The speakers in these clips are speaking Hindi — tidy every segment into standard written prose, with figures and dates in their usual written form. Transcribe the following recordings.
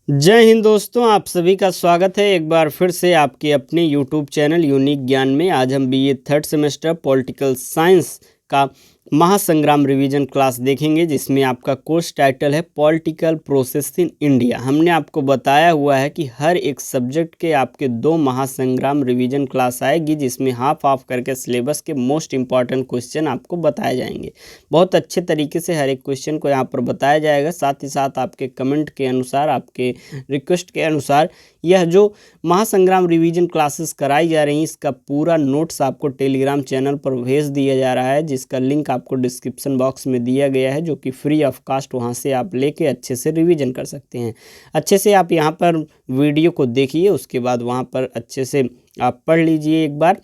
जय हिंद दोस्तों, आप सभी का स्वागत है एक बार फिर से आपके अपने यूट्यूब चैनल यूनिक ज्ञान में। आज हम BA third semester political science का महासंग्राम रिवीजन क्लास देखेंगे, जिसमें आपका कोर्स टाइटल है पॉलिटिकल प्रोसेस इन इंडिया। हमने आपको बताया हुआ है कि हर एक सब्जेक्ट के आपके 2 महासंग्राम रिवीजन क्लास आएगी, जिसमें हाफ हाफ करके सिलेबस के मोस्ट इंपॉर्टेंट क्वेश्चन आपको बताए जाएंगे। बहुत अच्छे तरीके से हर एक क्वेश्चन को यहाँ पर बताया जाएगा। साथ ही साथ आपके कमेंट के अनुसार, आपके रिक्वेस्ट के अनुसार यह जो महासंग्राम रिवीजन क्लासेस कराई जा रही हैं, इसका पूरा नोट्स आपको टेलीग्राम चैनल पर भेज दिया जा रहा है, जिसका लिंक आपको डिस्क्रिप्शन बॉक्स में दिया गया है, जो कि फ्री ऑफ कास्ट वहां से आप लेके अच्छे से रिवीजन कर सकते हैं। अच्छे से आप यहां पर वीडियो को देखिए, उसके बाद वहां पर अच्छे से आप पढ़ लीजिए एक बार।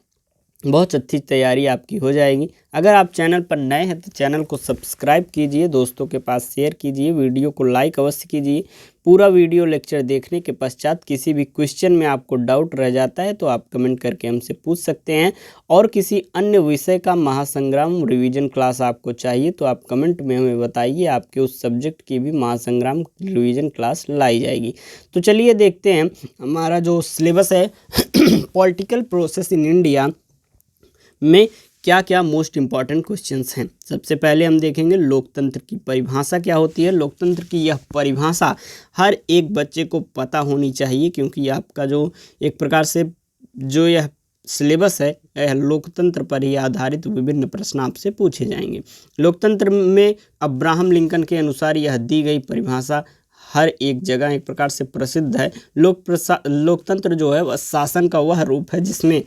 बहुत अच्छी तैयारी आपकी हो जाएगी। अगर आप चैनल पर नए हैं तो चैनल को सब्सक्राइब कीजिए, दोस्तों के पास शेयर कीजिए, वीडियो को लाइक अवश्य कीजिए। पूरा वीडियो लेक्चर देखने के पश्चात किसी भी क्वेश्चन में आपको डाउट रह जाता है तो आप कमेंट करके हमसे पूछ सकते हैं। और किसी अन्य विषय का महासंग्राम रिवीजन क्लास आपको चाहिए तो आप कमेंट में हमें बताइए, आपके उस सब्जेक्ट की भी महासंग्राम रिवीजन क्लास लाई जाएगी। तो चलिए देखते हैं हमारा जो सिलेबस है पॉलिटिकल प्रोसेस इन इंडिया में क्या क्या मोस्ट इम्पॉर्टेंट क्वेश्चंस हैं। सबसे पहले हम देखेंगे लोकतंत्र की परिभाषा क्या होती है। लोकतंत्र की यह परिभाषा हर एक बच्चे को पता होनी चाहिए, क्योंकि आपका जो एक प्रकार से जो यह सिलेबस है यह लोकतंत्र पर ही आधारित विभिन्न प्रश्न आपसे पूछे जाएंगे। लोकतंत्र में अब्राहम लिंकन के अनुसार यह दी गई परिभाषा हर एक जगह एक प्रकार से प्रसिद्ध है। लोकतंत्र जो है वह शासन का वह रूप है जिसमें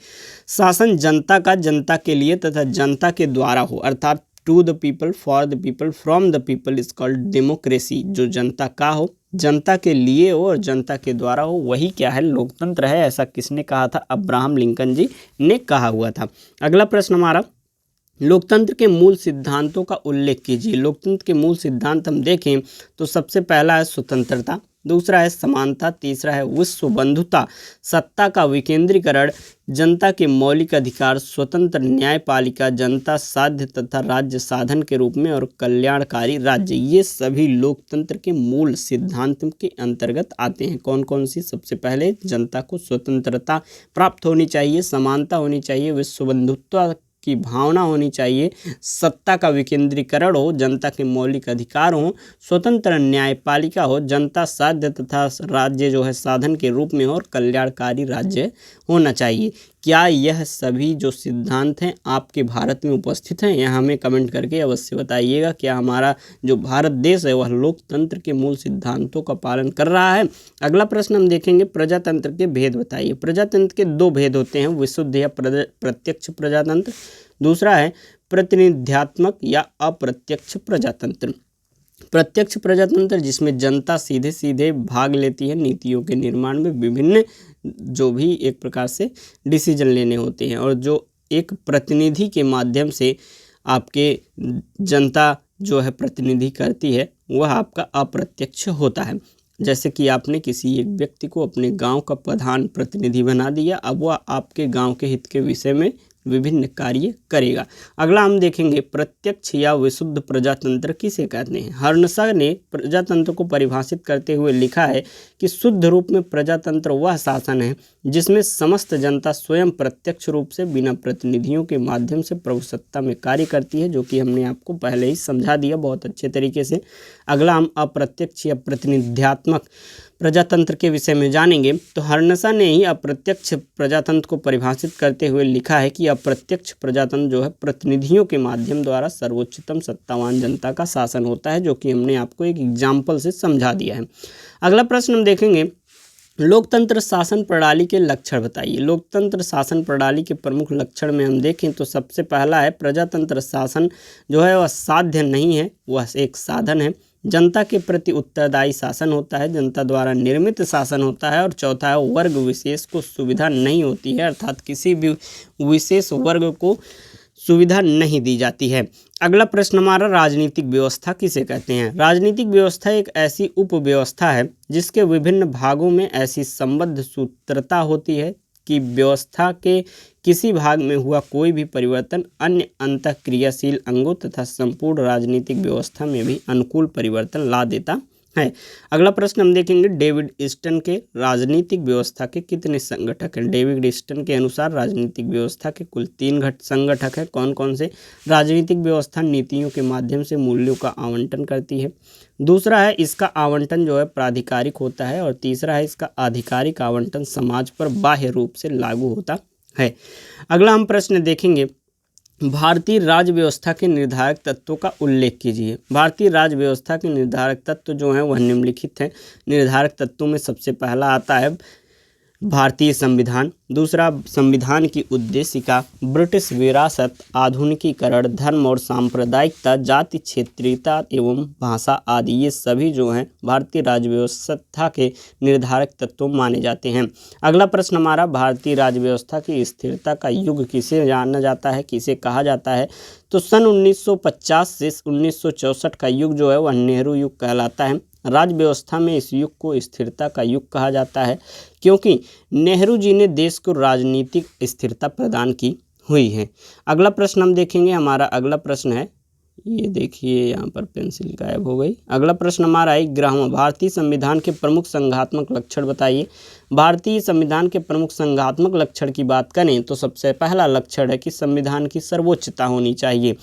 शासन जनता का जनता के लिए तथा जनता के द्वारा हो, अर्थात to the people, for the people, from the people is called democracy. जो जनता का हो, जनता के लिए हो और जनता के द्वारा हो, वही क्या है, लोकतंत्र है। ऐसा किसने कहा था? अब्राहम लिंकन जी ने कहा हुआ था। अगला प्रश्न हमारा, लोकतंत्र के मूल सिद्धांतों का उल्लेख कीजिए। लोकतंत्र के मूल सिद्धांत हम देखें तो सबसे पहला है स्वतंत्रता, दूसरा है समानता, तीसरा है विश्व बंधुता, सत्ता का विकेंद्रीकरण, जनता के मौलिक अधिकार, स्वतंत्र न्यायपालिका, जनता साध्य तथा राज्य साधन के रूप में, और कल्याणकारी राज्य। ये सभी लोकतंत्र के मूल सिद्धांत के अंतर्गत आते हैं। कौन कौन सी? सबसे पहले जनता को स्वतंत्रता प्राप्त होनी चाहिए, समानता होनी चाहिए, विश्व बंधुत्व की भावना होनी चाहिए, सत्ता का विकेंद्रीकरण हो, जनता के मौलिक अधिकार हो, स्वतंत्र न्यायपालिका हो, जनता साध्य तथा राज्य जो है साधन के रूप में हो, और कल्याणकारी राज्य होना चाहिए। क्या यह सभी जो सिद्धांत हैं आपके भारत में उपस्थित हैं? यह हमें कमेंट करके अवश्य बताइएगा। क्या हमारा जो भारत देश है वह लोकतंत्र के मूल सिद्धांतों का पालन कर रहा है? अगला प्रश्न हम देखेंगे, प्रजातंत्र के भेद बताइए। प्रजातंत्र के 2 भेद होते हैं, विशुद्ध या प्रत्यक्ष प्रजातंत्र, दूसरा है प्रतिनिध्यात्मक या अप्रत्यक्ष प्रजातंत्र। प्रत्यक्ष प्रजातंत्र जिसमें जनता सीधे सीधे भाग लेती है नीतियों के निर्माण में, विभिन्न जो भी एक प्रकार से डिसीजन लेने होते हैं, और जो एक प्रतिनिधि के माध्यम से आपके जनता जो है प्रतिनिधि करती है, वह आपका अप्रत्यक्ष होता है। जैसे कि आपने किसी एक व्यक्ति को अपने गांव का प्रधान प्रतिनिधि बना दिया, अब वह आपके गांव के हित के विषय में विभिन्न कार्य करेगा। अगला हम देखेंगे, प्रत्यक्ष या विशुद्ध प्रजातंत्र किसे कहते हैं। हर्नसा ने प्रजातंत्र को परिभाषित करते हुए लिखा है कि शुद्ध रूप में प्रजातंत्र वह शासन है जिसमें समस्त जनता स्वयं प्रत्यक्ष रूप से बिना प्रतिनिधियों के माध्यम से प्रभुसत्ता में कार्य करती है, जो कि हमने आपको पहले ही समझा दिया बहुत अच्छे तरीके से। अगला हम अप्रत्यक्ष या प्रतिनिध्यात्मक प्रजातंत्र के विषय में जानेंगे। तो हर्नसा ने ही अप्रत्यक्ष प्रजातंत्र को परिभाषित करते हुए लिखा है कि अप्रत्यक्ष प्रजातंत्र जो है प्रतिनिधियों के माध्यम द्वारा सर्वोच्चतम सत्तावान जनता का शासन होता है, जो कि हमने आपको एक एग्जाम्पल से समझा दिया है। अगला प्रश्न हम देखेंगे, लोकतंत्र शासन प्रणाली के लक्षण बताइए। लोकतंत्र शासन प्रणाली के प्रमुख लक्षण में हम देखें तो सबसे पहला है, प्रजातंत्र शासन जो है वह साध्य नहीं है, वह एक साधन है। जनता के प्रति उत्तरदायी शासन होता है, जनता द्वारा निर्मित शासन होता है। और चौथा है, वर्ग विशेष को सुविधा नहीं होती है, अर्थात किसी भी विशेष वर्ग को सुविधा नहीं दी जाती है। अगला प्रश्न हमारा, राजनीतिक व्यवस्था किसे कहते हैं। राजनीतिक व्यवस्था एक ऐसी उपव्यवस्था है जिसके विभिन्न भागों में ऐसी संबद्ध सूत्रता होती है कि व्यवस्था के किसी भाग में हुआ कोई भी परिवर्तन अन्य अंतःक्रियाशील अंगों तथा संपूर्ण राजनीतिक व्यवस्था में भी अनुकूल परिवर्तन ला देता है। अगला प्रश्न हम देखेंगे, डेविड ईस्टन के राजनीतिक व्यवस्था के कितने संगठक हैं। डेविड ईस्टन के अनुसार राजनीतिक व्यवस्था के कुल 3 संगठक हैं। कौन कौन से? राजनीतिक व्यवस्था नीतियों के माध्यम से मूल्यों का आवंटन करती है। दूसरा है इसका आवंटन जो है प्राधिकारिक होता है। और तीसरा है इसका आधिकारिक आवंटन समाज पर बाह्य रूप से लागू होता है। अगला हम प्रश्न देखेंगे, भारतीय राज्य व्यवस्था के निर्धारक तत्वों का उल्लेख कीजिए। भारतीय राज्य व्यवस्था के निर्धारक तत्व जो हैं वह निम्नलिखित हैं। निर्धारक तत्वों में सबसे पहला आता है भारतीय संविधान। दूसरा, संविधान की उद्देशिका, ब्रिटिश विरासत, आधुनिकीकरण, धर्म और सांप्रदायिकता, जाति, क्षेत्रीयता एवं भाषा आदि, ये सभी जो हैं भारतीय राज्य व्यवस्था के निर्धारक तत्व माने जाते हैं। अगला प्रश्न हमारा, भारतीय राज्य व्यवस्था की स्थिरता का युग किसे जाना जाता है, किसे कहा जाता है? तो सन 1950 से 1964 का युग जो है वह नेहरू युग कहलाता है। राज्य व्यवस्था में इस युग को स्थिरता का युग कहा जाता है, क्योंकि नेहरू जी ने देश को राजनीतिक स्थिरता प्रदान की हुई है। अगला प्रश्न हम देखेंगे, हमारा अगला प्रश्न है, ये देखिए यहाँ पर पेंसिल गायब हो गई। अगला प्रश्न हमारा है 11वां, भारतीय संविधान के प्रमुख संघात्मक लक्षण बताइए। भारतीय संविधान के प्रमुख संघात्मक लक्षण की बात करें तो सबसे पहला लक्षण है कि संविधान की सर्वोच्चता होनी चाहिए,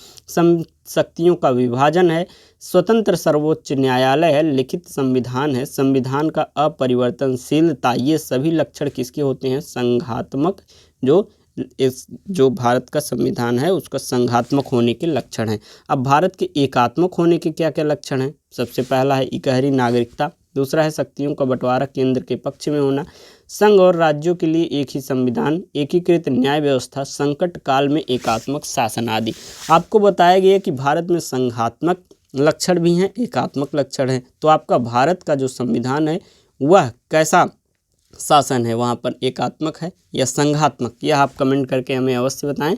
शक्तियों का विभाजन है, स्वतंत्र सर्वोच्च न्यायालय है, लिखित संविधान है, संविधान का अपरिवर्तनशीलता, ये सभी लक्षण किसके होते हैं? संघात्मक, जो भारत का संविधान है उसका संघात्मक होने के लक्षण हैं। अब भारत के एकात्मक होने के क्या क्या लक्षण हैं? सबसे पहला है इकहरी नागरिकता। दूसरा है शक्तियों का बंटवारा केंद्र के पक्ष में होना, संघ और राज्यों के लिए एक ही संविधान, एकीकृत न्याय व्यवस्था, संकट काल में एकात्मक शासन आदि। आपको बताया गया कि भारत में संघात्मक लक्षण भी हैं, एकात्मक लक्षण हैं। तो आपका भारत का जो संविधान है वह कैसा शासन है, वहाँ पर एकात्मक है या संघात्मक, यह आप कमेंट करके हमें अवश्य बताएं।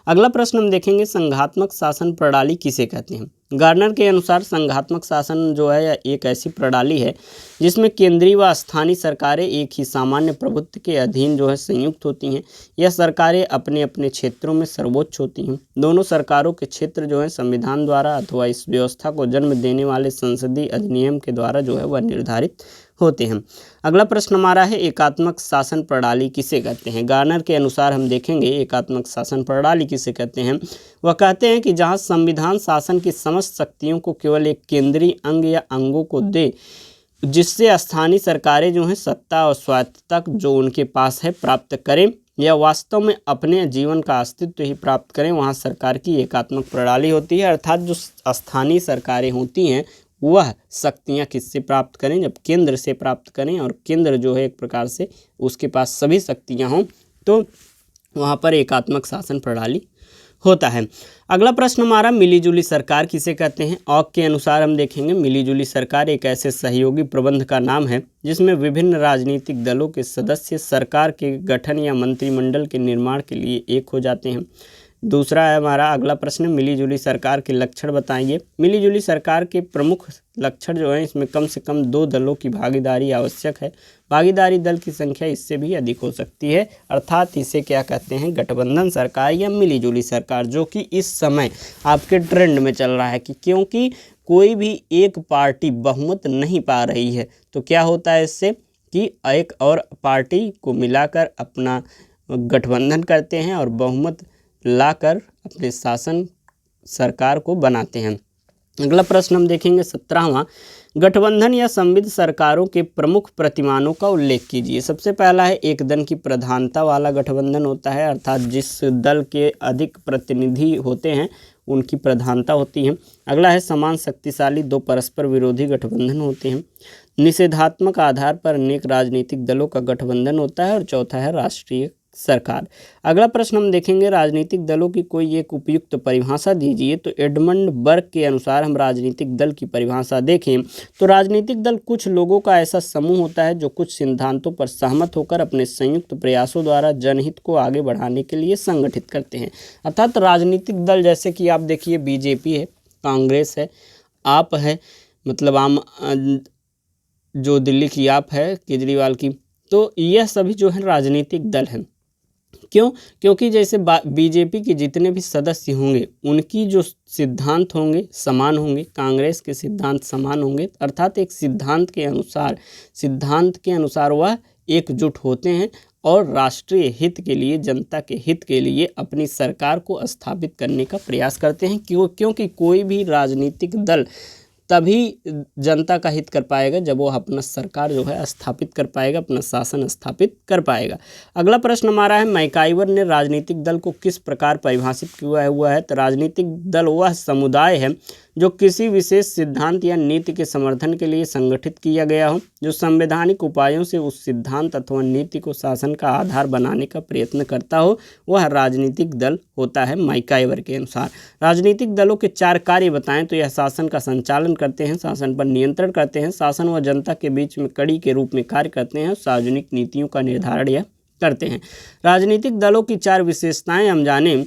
अगला प्रश्न हम देखेंगे, संघात्मक शासन प्रणाली किसे कहते हैं? गार्नर के अनुसार संघात्मक शासन जो है एक ऐसी प्रणाली है जिसमें केंद्रीय व स्थानीय सरकारें एक ही सामान्य प्रभुत्व के अधीन जो है संयुक्त होती हैं। यह सरकारें अपने अपने क्षेत्रों में सर्वोच्च होती हैं। दोनों सरकारों के क्षेत्र जो है संविधान द्वारा अथवा इस व्यवस्था को जन्म देने वाले संसदीय अधिनियम के द्वारा जो है वह निर्धारित होते हैं। अगला प्रश्न हमारा है एकात्मक शासन प्रणाली किसे कहते हैं? गार्नर के अनुसार हम देखेंगे एकात्मक शासन प्रणाली किसे कहते हैं। वह कहते हैं कि जहां संविधान शासन की समस्त शक्तियों को केवल एक केंद्रीय अंग या अंगों को दे, जिससे स्थानीय सरकारें जो हैं सत्ता और स्वायत्तता जो उनके पास है प्राप्त करें या वास्तव में अपने जीवन का अस्तित्व ही प्राप्त करें, वहाँ सरकार की एकात्मक प्रणाली होती है। अर्थात जो स्थानीय सरकारें होती हैं वह शक्तियाँ किससे प्राप्त करें? जब केंद्र से प्राप्त करें, और केंद्र जो है एक प्रकार से उसके पास सभी शक्तियाँ हों, तो वहाँ पर एकात्मक शासन प्रणाली होता है। अगला प्रश्न हमारा, मिलीजुली सरकार किसे कहते हैं? ऑक के अनुसार हम देखेंगे मिलीजुली सरकार एक ऐसे सहयोगी प्रबंध का नाम है जिसमें विभिन्न राजनीतिक दलों के सदस्य सरकार के गठन या मंत्रिमंडल के निर्माण के लिए एक हो जाते हैं। दूसरा है हमारा अगला प्रश्न, मिलीजुली सरकार के लक्षण बताइए। मिलीजुली सरकार के प्रमुख लक्षण जो हैं इसमें कम से कम 2 दलों की भागीदारी आवश्यक है। भागीदारी दल की संख्या इससे भी अधिक हो सकती है, अर्थात इसे क्या कहते हैं? गठबंधन सरकार या मिलीजुली सरकार, जो कि इस समय आपके ट्रेंड में चल रहा है कि क्योंकि कोई भी एक पार्टी बहुमत नहीं पा रही है, तो क्या होता है इससे कि एक और पार्टी को मिलाकर अपना गठबंधन करते हैं और बहुमत लाकर अपने शासन सरकार को बनाते हैं। अगला प्रश्न हम देखेंगे 17वां, गठबंधन या संविध सरकारों के प्रमुख प्रतिमानों का उल्लेख कीजिए। सबसे पहला है एक दल की प्रधानता वाला गठबंधन होता है, अर्थात जिस दल के अधिक प्रतिनिधि होते हैं उनकी प्रधानता होती है। अगला है समान शक्तिशाली 2 परस्पर विरोधी गठबंधन होते हैं। निषेधात्मक आधार पर अनेक राजनीतिक दलों का गठबंधन होता है। और चौथा है राष्ट्रीय सरकार। अगला प्रश्न हम देखेंगे राजनीतिक दलों की कोई एक उपयुक्त परिभाषा दीजिए। तो एडमंड बर्ग के अनुसार हम राजनीतिक दल की परिभाषा देखें तो राजनीतिक दल कुछ लोगों का ऐसा समूह होता है जो कुछ सिद्धांतों पर सहमत होकर अपने संयुक्त प्रयासों द्वारा जनहित को आगे बढ़ाने के लिए संगठित करते हैं। अर्थात राजनीतिक दल जैसे कि आप देखिए बीजेपी है, कांग्रेस है, आप है, मतलब आम जो दिल्ली की आप है केजरीवाल की, तो यह सभी जो है राजनीतिक दल हैं। क्यों? क्योंकि जैसे बीजेपी के जितने भी सदस्य होंगे उनकी जो सिद्धांत होंगे समान होंगे, कांग्रेस के सिद्धांत समान होंगे, अर्थात एक सिद्धांत के अनुसार वह एकजुट होते हैं और राष्ट्रीय हित के लिए, जनता के हित के लिए अपनी सरकार को स्थापित करने का प्रयास करते हैं। क्योंकि कोई भी राजनीतिक दल तभी जनता का हित कर पाएगा जब वो अपना सरकार जो है स्थापित कर पाएगा, अपना शासन स्थापित कर पाएगा। अगला प्रश्न हमारा है, मैकाइवर ने राजनीतिक दल को किस प्रकार परिभाषित किया हुआ है? तो राजनीतिक दल वह समुदाय है जो किसी विशेष सिद्धांत या नीति के समर्थन के लिए संगठित किया गया हो, जो संवैधानिक उपायों से उस सिद्धांत अथवा नीति को शासन का आधार बनाने का प्रयत्न करता हो, वह राजनीतिक दल होता है मैकाइवर के अनुसार। राजनीतिक दलों के 4 कार्य बताएं तो यह शासन का संचालन करते हैं, शासन पर नियंत्रण करते हैं, शासन व जनता के बीच में कड़ी के रूप में कार्य करते हैं, सार्वजनिक नीतियों का निर्धारण यह करते हैं। राजनीतिक दलों की 4 विशेषताएं हम जानें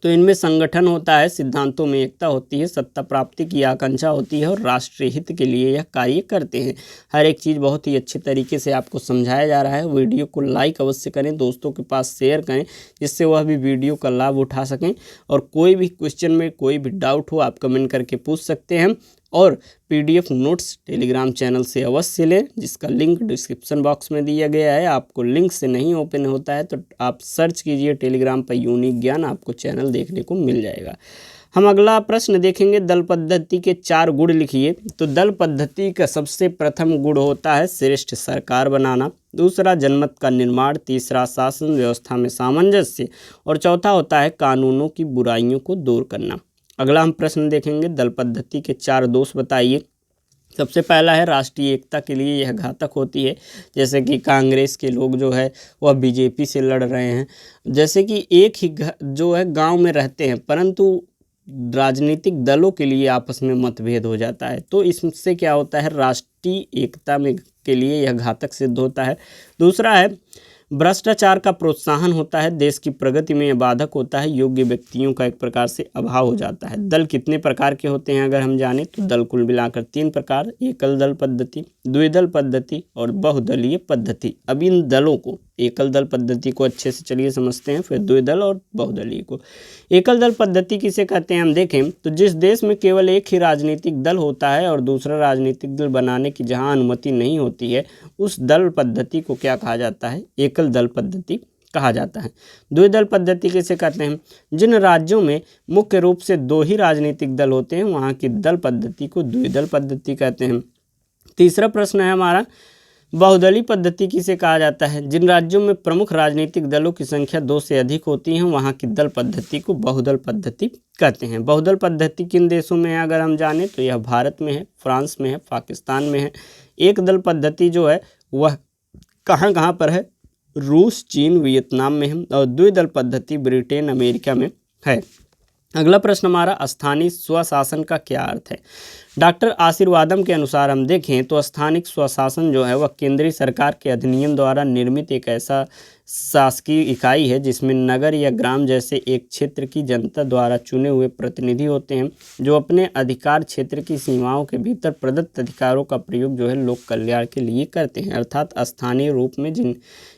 तो इनमें संगठन होता है, सिद्धांतों में एकता होती है, सत्ता प्राप्ति की आकांक्षा होती है और राष्ट्रीय हित के लिए यह कार्य करते हैं। हर एक चीज़ बहुत ही अच्छे तरीके से आपको समझाया जा रहा है। वीडियो को लाइक अवश्य करें, दोस्तों के पास शेयर करें जिससे वह भी वीडियो का लाभ उठा सकें। और कोई भी क्वेश्चन में कोई भी डाउट हो आप कमेंट करके पूछ सकते हैं। और PDF नोट्स टेलीग्राम चैनल से अवश्य लें, जिसका लिंक डिस्क्रिप्शन बॉक्स में दिया गया है। आपको लिंक से नहीं ओपन होता है तो आप सर्च कीजिए टेलीग्राम पर यूनिक ज्ञान, आपको चैनल देखने को मिल जाएगा। हम अगला प्रश्न देखेंगे, दल पद्धति के 4 गुण लिखिए। तो दल पद्धति का सबसे प्रथम गुण होता है श्रेष्ठ सरकार बनाना, दूसरा जनमत का निर्माण, तीसरा शासन व्यवस्था में सामंजस्य और चौथा होता है कानूनों की बुराइयों को दूर करना। अगला हम प्रश्न देखेंगे, दल पद्धति के 4 दोष बताइए। सबसे पहला है राष्ट्रीय एकता के लिए यह घातक होती है। जैसे कि कांग्रेस के लोग जो है वह बीजेपी से लड़ रहे हैं। जैसे कि एक ही जो है गांव में रहते हैं परंतु राजनीतिक दलों के लिए आपस में मतभेद हो जाता है, तो इससे क्या होता है, राष्ट्रीय एकता में के लिए यह घातक सिद्ध होता है। दूसरा है भ्रष्टाचार का प्रोत्साहन होता है, देश की प्रगति में बाधक होता है, योग्य व्यक्तियों का एक प्रकार से अभाव हो जाता है। दल कितने प्रकार के होते हैं अगर हम जानें तो दल कुल मिलाकर 3 प्रकार, एकल दल पद्धति, द्विदल पद्धति और बहुदलीय पद्धति। अब इन दलों को, एकल दल पद्धति को अच्छे से चलिए समझते हैं, फिर द्विदल और बहुदलीय को। एकल दल पद्धति किसे कहते हैं हम देखें तो जिस देश में केवल एक ही राजनीतिक दल होता है और दूसरा राजनीतिक दल बनाने की जहां अनुमति नहीं होती है, उस दल पद्धति को क्या कहा जाता है, एकल दल पद्धति कहा जाता है। द्विदल पद्धति किसे कहते हैं, जिन राज्यों में मुख्य रूप से 2 ही राजनीतिक दल होते हैं वहां की दल पद्धति को द्विदल पद्धति कहते हैं। तीसरा प्रश्न है हमारा, बहुदलीय पद्धति किसे कहा जाता है, जिन राज्यों में प्रमुख राजनीतिक दलों की संख्या 2 से अधिक होती है वहां की दल पद्धति को बहुदल पद्धति कहते हैं। बहुदल पद्धति किन देशों में है अगर हम जानें तो यह भारत में है, फ्रांस में है, पाकिस्तान में है। एक दल पद्धति जो है वह कहाँ कहाँ पर है, रूस, चीन, वियतनाम में है। और द्विदल पद्धति ब्रिटेन, अमेरिका में है। अगला प्रश्न हमारा, स्थानीय स्वशासन का क्या अर्थ है। डॉक्टर आशीर्वादम के अनुसार हम देखें तो स्थानिक स्वशासन जो है वह केंद्रीय सरकार के अधिनियम द्वारा निर्मित एक ऐसा शासकीय इकाई है जिसमें नगर या ग्राम जैसे एक क्षेत्र की जनता द्वारा चुने हुए प्रतिनिधि होते हैं जो अपने अधिकार क्षेत्र की सीमाओं के भीतर प्रदत्त अधिकारों का प्रयोग जो है लोक कल्याण के लिए करते हैं। अर्थात स्थानीय रूप में जिन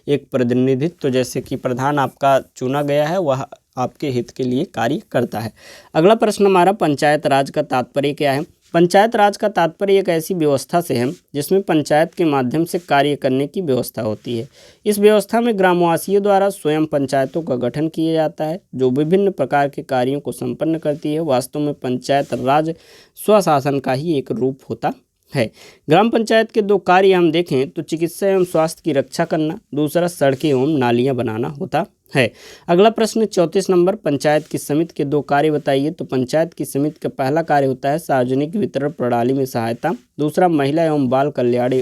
एक प्रतिनिधित्व जैसे कि प्रधान आपका चुना गया है वह आपके हित के लिए कार्य करता है। अगला प्रश्न हमारा, पंचायत राज का तात्पर्य क्या है। पंचायत राज का तात्पर्य एक ऐसी व्यवस्था से है जिसमें पंचायत के माध्यम से कार्य करने की व्यवस्था होती है। इस व्यवस्था में ग्रामवासियों द्वारा स्वयं पंचायतों का गठन किया जाता है जो विभिन्न प्रकार के कार्यों को संपन्न करती है। वास्तव में पंचायत राज स्वशासन का ही एक रूप होता है। ग्राम पंचायत के 2 कार्य हम देखें तो चिकित्सा एवं स्वास्थ्य की रक्षा करना, दूसरा सड़कें एवं नालियां बनाना होता है। अगला प्रश्न 34 नंबर, पंचायत की समिति के 2 कार्य बताइए। तो पंचायत की समिति का पहला कार्य होता है सार्वजनिक वितरण प्रणाली में सहायता, दूसरा महिला एवं बाल कल्याण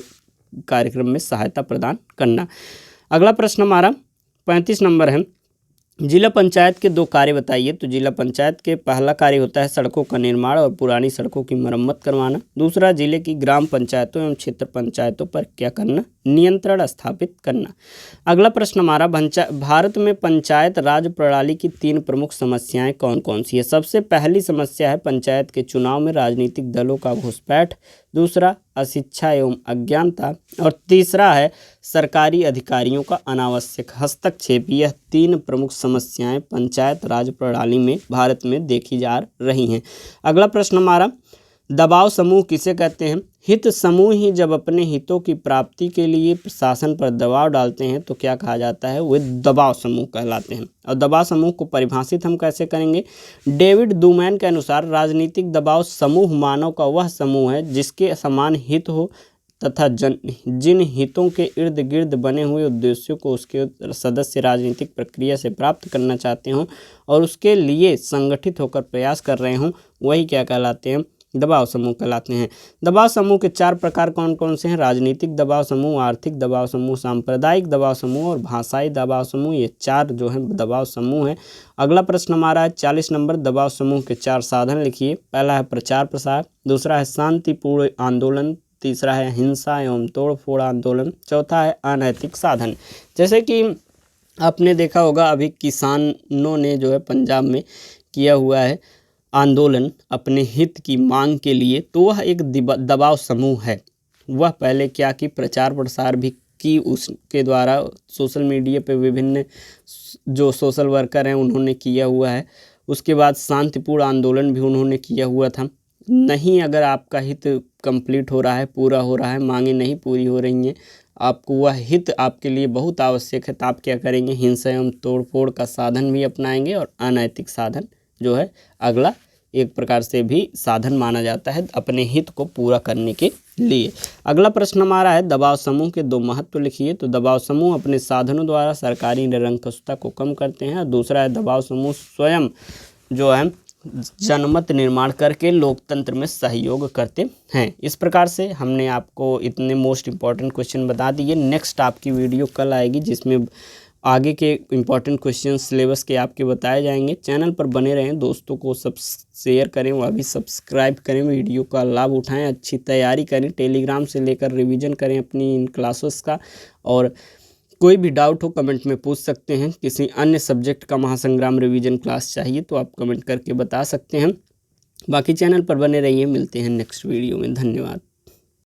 कार्यक्रम में सहायता प्रदान करना। अगला प्रश्न हमारा 35 नंबर है, जिला पंचायत के 2 कार्य बताइए। तो जिला पंचायत के पहला कार्य होता है सड़कों का निर्माण और पुरानी सड़कों की मरम्मत करवाना, दूसरा जिले की ग्राम पंचायतों एवं क्षेत्र पंचायतों पर क्या करना, नियंत्रण स्थापित करना। अगला प्रश्न हमारा, भारत में पंचायत राज प्रणाली की 3 प्रमुख समस्याएं कौन कौन सी है। सबसे पहली समस्या है पंचायत के चुनाव में राजनीतिक दलों का घुसपैठ, दूसरा अशिक्षा एवं अज्ञानता, और तीसरा है सरकारी अधिकारियों का अनावश्यक हस्तक्षेप। यह 3 प्रमुख समस्याएं पंचायत राज प्रणाली में भारत में देखी जा रही हैं। अगला प्रश्न हमारा, दबाव समूह किसे कहते हैं। हित समूह ही जब अपने हितों की प्राप्ति के लिए प्रशासन पर दबाव डालते हैं तो क्या कहा जाता है, वे दबाव समूह कहलाते हैं। और दबाव समूह को परिभाषित हम कैसे करेंगे, डेविड दुमैन के अनुसार राजनीतिक दबाव समूह मानव का वह समूह है जिसके समान हित हो तथा जिन हितों के इर्द गिर्द बने हुए उद्देश्यों को उसके सदस्य राजनीतिक प्रक्रिया से प्राप्त करना चाहते हों और उसके लिए संगठित होकर प्रयास कर रहे हों, वही क्या कहलाते हैं, दबाव समूह कहलाते हैं। दबाव समूह के 4 प्रकार कौन कौन से हैं, राजनीतिक दबाव समूह, आर्थिक दबाव समूह, सांप्रदायिक दबाव समूह और भाषाई दबाव समूह। ये 4 जो है दबाव समूह हैं। अगला प्रश्न हमारा है 40 नंबर, दबाव समूह के 4 साधन लिखिए। पहला है प्रचार प्रसार, दूसरा है शांतिपूर्ण आंदोलन, तीसरा है हिंसा एवं तोड़फोड़ आंदोलन, चौथा है अनैतिक साधन। जैसे कि आपने देखा होगा अभी किसानों ने जो है पंजाब में किया हुआ है आंदोलन अपने हित की मांग के लिए, तो वह एक दबाव समूह है। वह पहले क्या की प्रचार प्रसार भी की, उसके द्वारा सोशल मीडिया पे विभिन्न जो सोशल वर्कर हैं उन्होंने किया हुआ है। उसके बाद शांतिपूर्ण आंदोलन भी उन्होंने किया हुआ था। नहीं, अगर आपका हित कंप्लीट हो रहा है, पूरा हो रहा है, मांगे नहीं पूरी हो रही हैं, आपको वह हित आपके लिए बहुत आवश्यक है, तो आप क्या करेंगे, हिंसा एवं तोड़फोड़ का साधन भी अपनाएंगे। और अनैतिक साधन जो है अगला एक प्रकार से भी साधन माना जाता है अपने हित को पूरा करने के लिए। अगला प्रश्न हमारा है दबाव समूह के 2 महत्व लिखिए। तो दबाव समूह अपने साधनों द्वारा सरकारी निरंकुशता को कम करते हैं। दूसरा है दबाव समूह स्वयं जो है जनमत निर्माण करके लोकतंत्र में सहयोग करते हैं। इस प्रकार से हमने आपको इतने मोस्ट इम्पॉर्टेंट क्वेश्चन बता दिए। नेक्स्ट आपकी वीडियो कल आएगी जिसमें आगे के इम्पॉर्टेंट क्वेश्चन सिलेबस के आपके बताए जाएंगे। चैनल पर बने रहें, दोस्तों को सब शेयर करें, वह भी सब्सक्राइब करें, वीडियो का लाभ उठाएं, अच्छी तैयारी करें, टेलीग्राम से लेकर रिवीजन करें अपनी इन क्लासेस का। और कोई भी डाउट हो कमेंट में पूछ सकते हैं। किसी अन्य सब्जेक्ट का महासंग्राम रिवीजन क्लास चाहिए तो आप कमेंट करके बता सकते हैं। बाकी चैनल पर बने रहिए, मिलते हैं नेक्स्ट वीडियो में। धन्यवाद।